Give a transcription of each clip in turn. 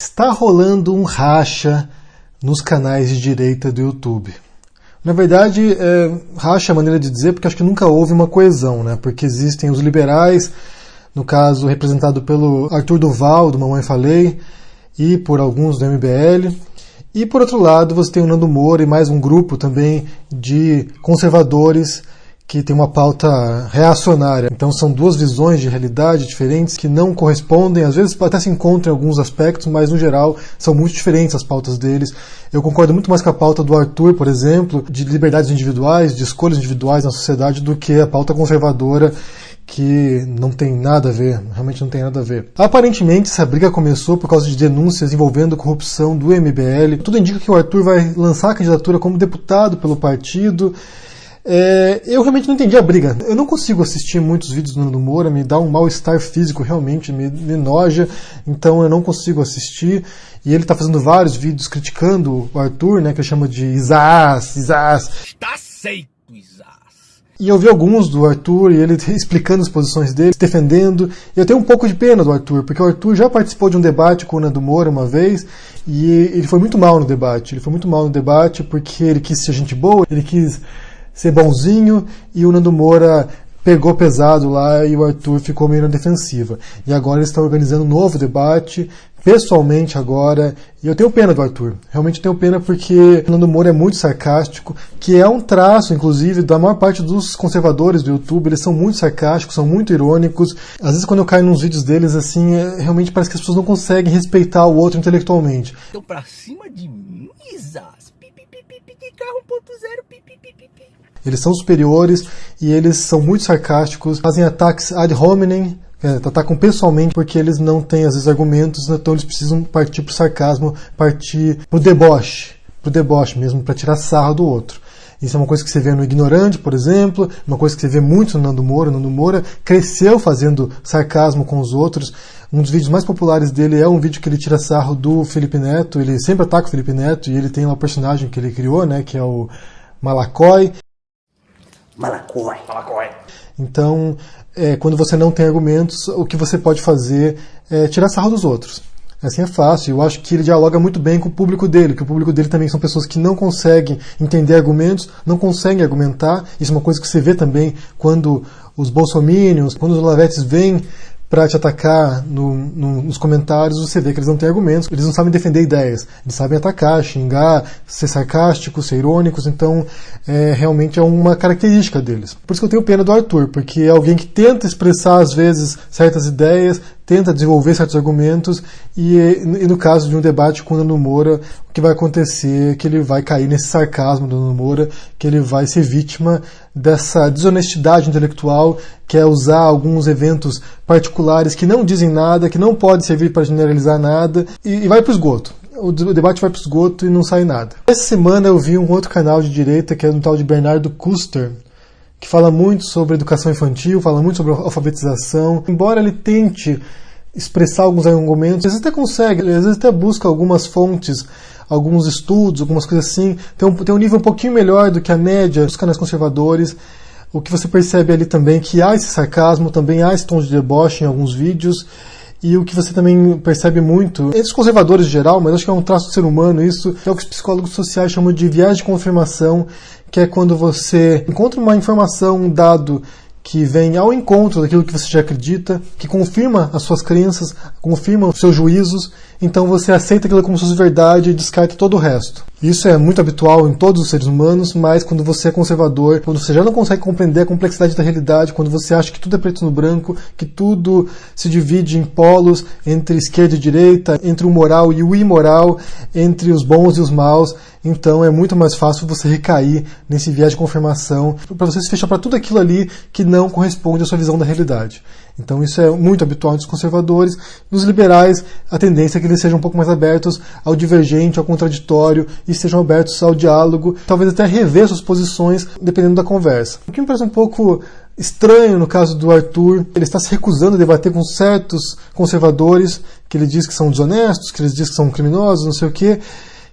Está rolando um racha nos canais de direita do YouTube. Na verdade, racha é a maneira de dizer, porque acho que nunca houve uma coesão, né? Porque existem os liberais, no caso representado pelo Arthur Duval, do Mamãe Falei, e por alguns do MBL. E por outro lado, você tem o Nando Moura e mais um grupo também de conservadores que tem uma pauta reacionária. Então são duas visões de realidade diferentes que não correspondem, às vezes até se encontram em alguns aspectos, mas no geral são muito diferentes as pautas deles. Eu concordo muito mais com a pauta do Arthur, por exemplo, de liberdades individuais, de escolhas individuais na sociedade, do que a pauta conservadora, que não tem nada a ver, realmente não tem nada a ver. Aparentemente, essa briga começou por causa de denúncias envolvendo corrupção do MBL. Tudo indica que o Arthur vai lançar a candidatura como deputado pelo partido. Eu realmente não entendi a briga. Eu não consigo assistir muitos vídeos do Nando Moura, me dá um mal-estar físico, realmente, me noja, então eu não consigo assistir. E ele está fazendo vários vídeos criticando o Arthur, né, que ele chama de Isás. Está aceito, Isás. E eu vi alguns do Arthur, e ele explicando as posições dele, se defendendo. E eu tenho um pouco de pena do Arthur, porque o Arthur já participou de um debate com o Nando Moura uma vez, e ele foi muito mal no debate. Ele foi muito mal no debate porque ele quis ser gente boa, ele quis ser bonzinho, e o Nando Moura pegou pesado lá e o Arthur ficou meio na defensiva. E agora eles estão organizando um novo debate, pessoalmente agora, e eu tenho pena do Arthur. Realmente tenho pena porque o Nando Moura é muito sarcástico, que é um traço, inclusive, da maior parte dos conservadores do YouTube. Eles são muito sarcásticos, são muito irônicos. Às vezes quando eu caio nos vídeos deles, assim, realmente parece que as pessoas não conseguem respeitar o outro intelectualmente. Então pra cima de mim, Isás. Carro 1.0, Eles são superiores e eles são muito sarcásticos, fazem ataques ad hominem, atacam pessoalmente porque eles não têm, às vezes, argumentos, então eles precisam partir para o sarcasmo, partir para o deboche mesmo, para tirar sarro do outro. Isso é uma coisa que você vê no Ignorante, por exemplo, uma coisa que você vê muito no Nando Moura. O Nando Moura cresceu fazendo sarcasmo com os outros. Um dos vídeos mais populares dele é um vídeo que ele tira sarro do Felipe Neto. Ele sempre ataca o Felipe Neto e ele tem uma personagem que ele criou, né, que é o Malacói. Então, quando você não tem argumentos, o que você pode fazer é tirar sarro dos outros. Assim é fácil. Eu acho que ele dialoga muito bem com o público dele, que o público dele também são pessoas que não conseguem entender argumentos, não conseguem argumentar. Isso é uma coisa que você vê também quando os bolsominions, quando os olavetes vêm para te atacar nos comentários, você vê que eles não têm argumentos, eles não sabem defender ideias, eles sabem atacar, xingar, ser sarcásticos, ser irônicos, então realmente é uma característica deles. Por isso que eu tenho pena do Arthur, porque é alguém que tenta expressar às vezes certas ideias, tenta desenvolver certos argumentos, e no caso de um debate com o Nando Moura, o que vai acontecer é que ele vai cair nesse sarcasmo do Nando Moura, que ele vai ser vítima dessa desonestidade intelectual, que é usar alguns eventos particulares que não dizem nada, que não pode servir para generalizar nada, e vai para o esgoto. O debate vai para o esgoto e não sai nada. Essa semana eu vi um outro canal de direita, que é um tal de Bernardo Kuster, que fala muito sobre educação infantil, fala muito sobre alfabetização. Embora ele tente expressar alguns argumentos, às vezes até consegue, às vezes até busca algumas fontes, alguns estudos, algumas coisas assim, tem um nível um pouquinho melhor do que a média dos canais conservadores. O que você percebe ali também que há esse sarcasmo, também há esse tom de deboche em alguns vídeos, e o que você também percebe muito, entre os conservadores em geral, mas acho que é um traço do ser humano isso, é o que os psicólogos sociais chamam de viés de confirmação, que é quando você encontra uma informação, um dado que vem ao encontro daquilo que você já acredita, que confirma as suas crenças, confirma os seus juízos, então você aceita aquilo como se fosse verdade e descarta todo o resto. Isso é muito habitual em todos os seres humanos, mas quando você é conservador, quando você já não consegue compreender a complexidade da realidade, quando você acha que tudo é preto no branco, que tudo se divide em polos entre esquerda e direita, entre o moral e o imoral, entre os bons e os maus, então é muito mais fácil você recair nesse viés de confirmação, para você se fechar para tudo aquilo ali que não corresponde à sua visão da realidade. Então isso é muito habitual nos conservadores. Nos liberais, a tendência é que eles sejam um pouco mais abertos ao divergente, ao contraditório, e sejam abertos ao diálogo, talvez até rever suas posições, dependendo da conversa. O que me parece um pouco estranho no caso do Arthur, ele está se recusando a debater com certos conservadores, que ele diz que são desonestos, que ele diz que são criminosos, não sei o quê,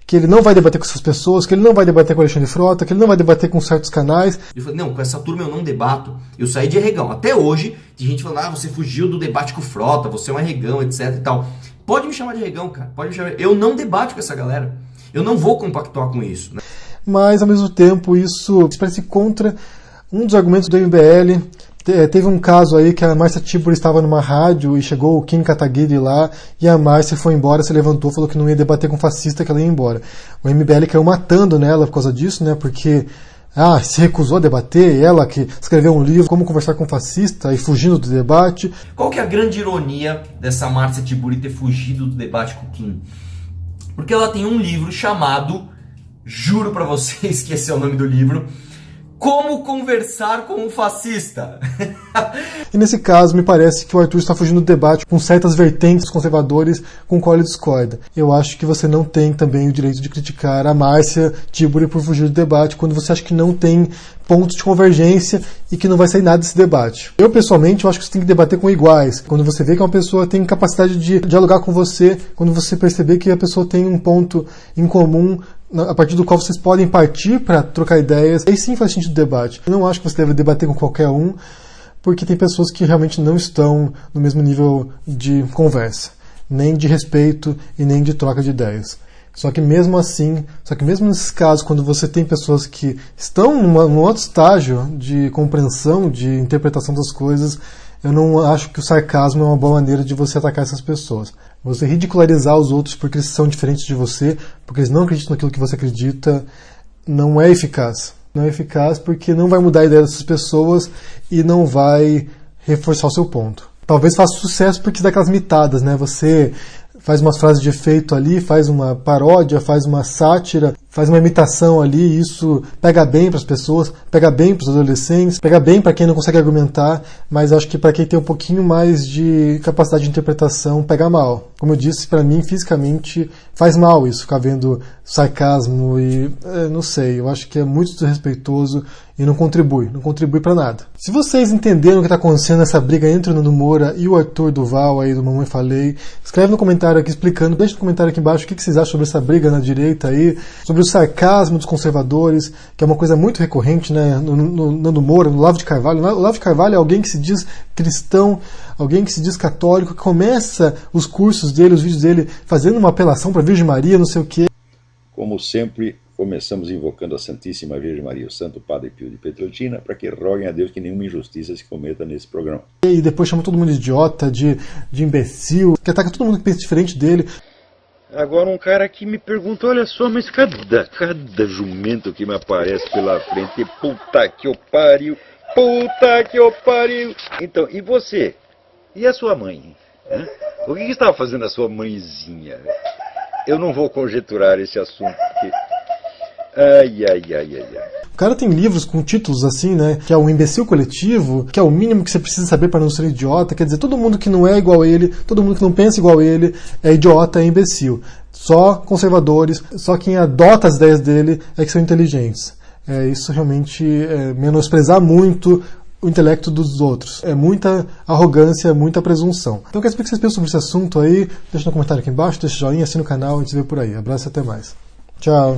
que ele não vai debater com essas pessoas, que ele não vai debater com o Alexandre Frota, que ele não vai debater com certos canais. Ele falou, não, com essa turma eu não debato, eu saí de arregão. Até hoje, tem gente falando, você fugiu do debate com o Frota, você é um arregão, etc e tal. Pode me chamar de regão, cara. Pode me chamar. Eu não debato com essa galera. Eu não vou compactuar com isso, né? Mas, ao mesmo tempo, isso parece contra um dos argumentos do MBL. Teve um caso aí que a Márcia Tiburi estava numa rádio e chegou o Kim Kataguiri lá e a Márcia foi embora, se levantou, falou que não ia debater com fascista, que ela ia embora. O MBL caiu matando nela por causa disso, né? Porque se recusou a debater, ela que escreveu um livro, Como Conversar com Fascista, e fugindo do debate. Qual que é a grande ironia dessa Márcia Tiburi ter fugido do debate com o Kim? Porque ela tem um livro chamado, juro pra vocês que esse é o nome do livro, Como Conversar com um Fascista. E nesse caso, me parece que o Arthur está fugindo do debate com certas vertentes conservadores com qual ele discorda. Eu acho que você não tem também o direito de criticar a Márcia Tiburi por fugir do debate quando você acha que não tem pontos de convergência e que não vai sair nada desse debate. Eu, pessoalmente, eu acho que você tem que debater com iguais. Quando você vê que uma pessoa tem capacidade de dialogar com você, quando você perceber que a pessoa tem um ponto em comum a partir do qual vocês podem partir para trocar ideias, aí sim faz sentido o debate. Eu não acho que você deve debater com qualquer um, porque tem pessoas que realmente não estão no mesmo nível de conversa, nem de respeito e nem de troca de ideias. Só que mesmo nesses casos, quando você tem pessoas que estão num outro estágio de compreensão, de interpretação das coisas, eu não acho que o sarcasmo é uma boa maneira de você atacar essas pessoas. Você ridicularizar os outros porque eles são diferentes de você, porque eles não acreditam naquilo que você acredita, não é eficaz. Não é eficaz porque não vai mudar a ideia dessas pessoas e não vai reforçar o seu ponto. Talvez faça sucesso porque dá aquelas mitadas, né? Você faz umas frases de efeito ali, faz uma paródia, faz uma sátira, faz uma imitação ali, e isso pega bem para as pessoas, pega bem para os adolescentes, pega bem para quem não consegue argumentar, mas acho que para quem tem um pouquinho mais de capacidade de interpretação, pega mal. Como eu disse, para mim, fisicamente, faz mal isso, ficar vendo sarcasmo e não sei, eu acho que é muito desrespeitoso e não contribui para nada. Se vocês entenderam o que está acontecendo nessa briga entre o Nando Moura e o Arthur Duval aí do Mamãe Falei, escreve no comentário aqui explicando, deixa no comentário aqui embaixo o que vocês acham sobre essa briga na direita aí, sobre o sarcasmo dos conservadores, que é uma coisa muito recorrente, né, no Nando Moura, no Olavo de Carvalho. O Olavo de Carvalho é alguém que se diz cristão, alguém que se diz católico, que começa os cursos dele, os vídeos dele, fazendo uma apelação para a Virgem Maria, não sei o quê. Como sempre, começamos invocando a Santíssima Virgem Maria, o Santo Padre Pio de Pietrelcina, para que roguem a Deus que nenhuma injustiça se cometa nesse programa. E depois chama todo mundo de idiota, de imbecil, que ataca todo mundo que pensa diferente dele. Agora um cara aqui me pergunta, olha só, mas cada jumento que me aparece pela frente, puta que eu pariu. Então, e você? E a sua mãe? Hã? O que estava fazendo a sua mãezinha? Eu não vou conjecturar esse assunto, porque... Ai. O cara tem livros com títulos assim, né? Que é o imbecil coletivo, que é o mínimo que você precisa saber para não ser idiota. Quer dizer, todo mundo que não é igual a ele, todo mundo que não pensa igual a ele, é idiota, é imbecil. Só conservadores, só quem adota as ideias dele é que são inteligentes. Isso realmente é menosprezar muito o intelecto dos outros. É muita arrogância, muita presunção. Então eu quero saber o que vocês pensam sobre esse assunto aí. Deixa no comentário aqui embaixo, deixa o joinha, assina o canal e a gente se vê por aí. Abraço e até mais. Tchau.